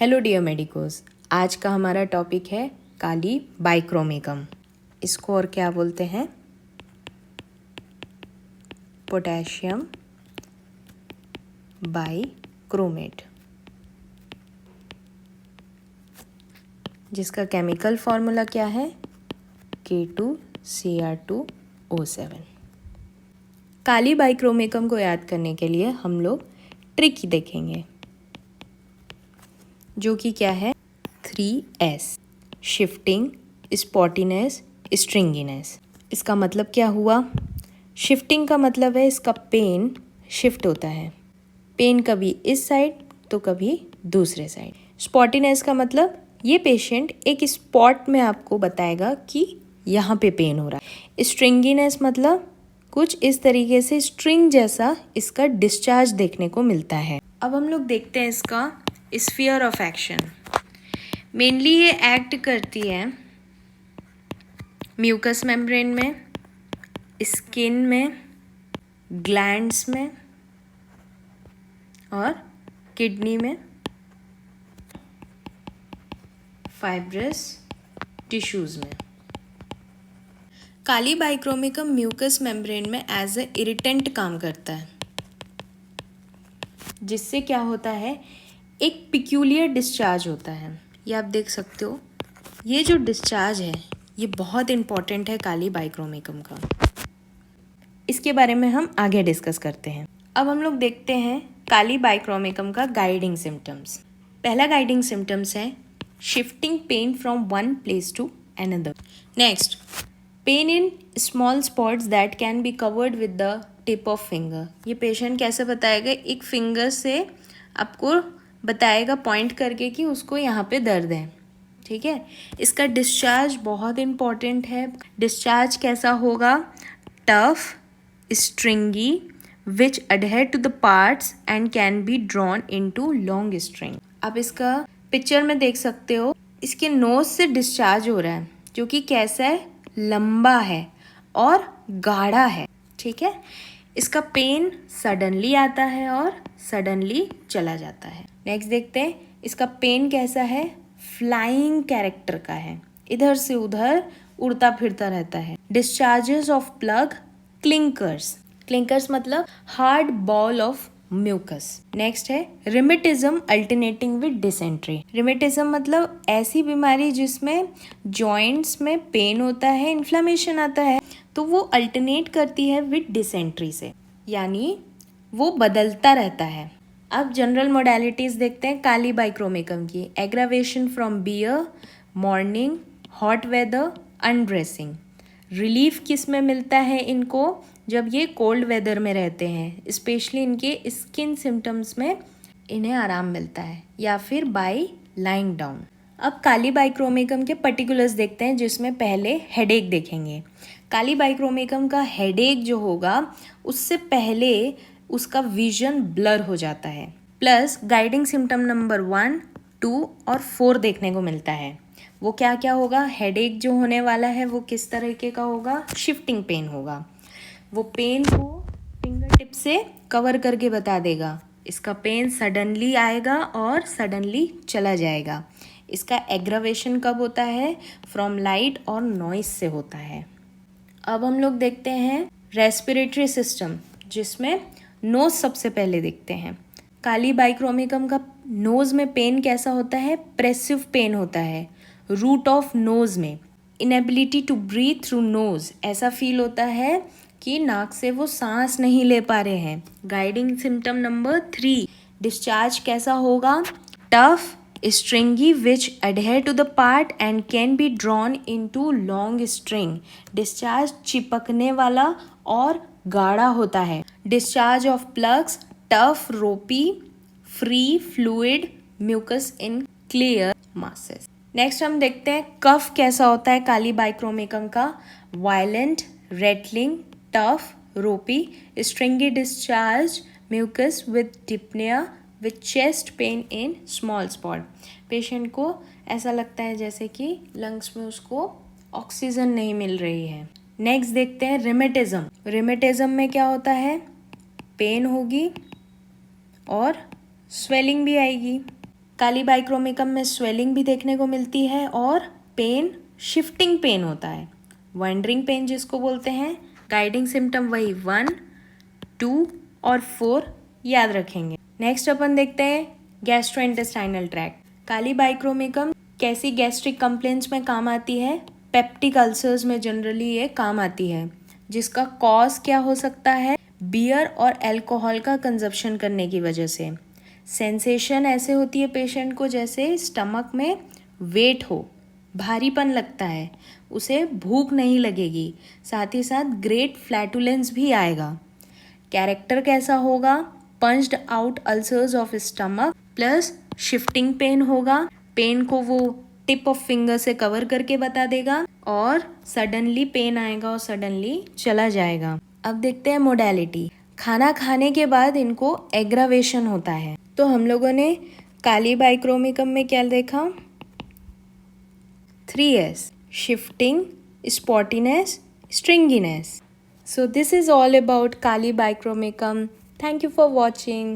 Hello dear medicos, आज का हमारा टॉपिक है काली बाइक्रोमिकम। इसको और क्या बोलते हैं? पोटेशियम बाइक्रोमेट, जिसका केमिकल फॉर्मूला क्या है? K2Cr2O7। काली बाइक्रोमिकम को याद करने के लिए हम लोग ट्रिक देखेंगे, जो कि क्या है? 3S: shifting, स्पॉटीनेस, स्ट्रिंगीनेस। इसका मतलब क्या हुआ? शिफ्टिंग का मतलब है इसका पेन शिफ्ट होता है, पेन कभी इस साइड तो कभी दूसरे साइड। स्पॉटीनेस का मतलब ये पेशेंट एक स्पॉट में आपको बताएगा कि यहाँ पे पेन हो रहा है। स्ट्रिंगीनेस मतलब कुछ इस तरीके से स्ट्रिंग जैसा इसका डिस्चार्ज देखने को मिलता है। अब हम लोग देखते हैं इसका स्फीयर ऑफ एक्शन। मेनली ये एक्ट करती है म्यूकस मेम्ब्रेन में, स्किन में, ग्लैंड्स में और किडनी में, फाइब्रस टिश्यूज में। काली बाइक्रोमिकम म्यूकस मेम्ब्रेन में एज ए इरिटेंट काम करता है, जिससे क्या होता है, एक पिक्यूलियर डिस्चार्ज होता है। ये आप देख सकते हो, ये जो डिस्चार्ज है ये बहुत इम्पॉर्टेंट है काली बाइक्रोमिकम का। इसके बारे में हम आगे डिस्कस करते हैं। अब हम लोग देखते हैं काली बाइक्रोमिकम का गाइडिंग सिम्टम्स। पहला गाइडिंग सिम्टम्स है shifting pain from one place to another. Next, pain in small spots that can be covered with the tip of finger. ये पेशेंट कैसे बताएगा? एक फिंगर से आपको बताएगा पॉइंट करके कि उसको यहाँ पे दर्द है। ठीक है। इसका डिस्चार्ज बहुत इम्पॉर्टेंट है। डिस्चार्ज कैसा होगा? Tough, stringy, which adhere to the parts and can be drawn into long string. आप इसका पिक्चर में देख सकते हो, इसके नोज से डिस्चार्ज हो रहा है, जो कि कैसा है? लंबा है और गाढ़ा है। ठीक है। इसका पेन सडनली आता है और सडनली चला जाता है। नेक्स्ट देखते हैं इसका पेन कैसा है? फ्लाइंग कैरेक्टर का है, इधर से उधर उड़ता फिरता रहता है। Discharges of plug, clinkers. Clinkers मतलब hard ball of mucus. Next है rheumatism alternating with dysentery. Rheumatism मतलब ऐसी बीमारी जिसमें जॉइंट्स में पेन होता है, इन्फ्लेमेशन आता है, तो वो अल्टरनेट करती है विद डिसेंट्री से, यानी वो बदलता रहता है। अब जनरल मोडालिटीज देखते हैं काली बाइक्रोमिकम की। Aggravation from beer, morning, hot weather, undressing. Relief किस में मिलता है इनको? जब ये कोल्ड वेदर में रहते हैं, स्पेशली इनके स्किन सिम्टम्स में इन्हें आराम मिलता है, या फिर बाय लाइंग डाउन। अब काली बाइक्रोमिकम के पर्टिकुलर्स देखते हैं, जिसमें पहले हेडेक देखेंगे। काली बाइक्रोमिकम का हेडेक जो होगा, उससे पहले उसका विजन ब्लर हो जाता है। प्लस गाइडिंग सिम्टम नंबर 1, 2 और 4 देखने को मिलता है। वो क्या क्या होगा? हेडेक जो होने वाला है वो किस तरीके का होगा? शिफ्टिंग पेन होगा। वो पेन को फिंगर टिप से कवर करके बता देगा। इसका पेन सडनली आएगा और सडनली चला जाएगा। इसका एग्रावेशन कब होता है? फ्रॉम लाइट और नॉइस से होता है। अब हम लोग देखते हैं रेस्पिरेटरी सिस्टम, जिसमें नोज सबसे पहले देखते हैं। काली बाइक्रोमिकम का नोज में पेन कैसा होता है? प्रेसिव पेन होता है। रूट ऑफ नोज में inability to breathe through nose, ऐसा फील होता है कि नाक से वो सांस नहीं ले पा रहे हैं। गाइडिंग सिम्टम नंबर 3, डिस्चार्ज कैसा होगा? Tough, stringy, which adhere to the part and can be drawn into long string. Discharge चिपकने वाला और गाढ़ा होता है। Discharge of plugs, tough, ropy, free fluid mucus in clear masses. Next हम देखते हैं कफ कैसा होता है काली बाइक्रोमिकम का। Violent, rattling, tough, ropy, stringy discharge mucus with dyspnoea with chest pain in small spot. Patient को ऐसा लगता है जैसे कि लंग्स में उसको ऑक्सीजन नहीं मिल रही है। नेक्स्ट देखते हैं रिमेटिज्म। रिमेटिज्म में क्या होता है? पेन होगी और स्वेलिंग भी आएगी। काली बाइक्रोमिकम में स्वेलिंग भी देखने को मिलती है और पेन शिफ्टिंग पेन होता है, वंडरिंग पेन जिसको बोलते हैं। गाइडिंग सिम्टम वही 1, 2 और 4 याद रखेंगे। नेक्स्ट अपन देखते हैं गैस्ट्रोइंटेस्टाइनल ट्रैक्ट। काली बाइक्रोमिकम कैसी गैस्ट्रिक कंप्लेंट्स में काम आती है? पेप्टिक अल्सर्स में जनरली ये काम आती है, जिसका कॉज क्या हो सकता है? बियर और अल्कोहल का कंजप्शन करने की वजह से। सेंसेशन ऐसे होती है पेशेंट को जैसे स्टमक में वेट हो, भारीपन लगता है, उसे भूख नहीं लगेगी, साथ ही साथ ग्रेट फ्लैटुलेंस भी आएगा। कैरेक्टर कैसा होगा? Punched out ulcers of stomach plus shifting pain होगा। पेन को वो टिप ऑफ फिंगर से कवर करके बता देगा और सडनली पेन आएगा और सडनली चला जाएगा। अब देखते हैं मोडेलिटी। खाना खाने के बाद इनको एग्रावेशन होता है। तो हम लोगों ने काली बाइक्रोमिकम में क्या देखा? 3S, shifting, spottiness, stringiness. So this is all about Kali bichromicum. Thank you for watching.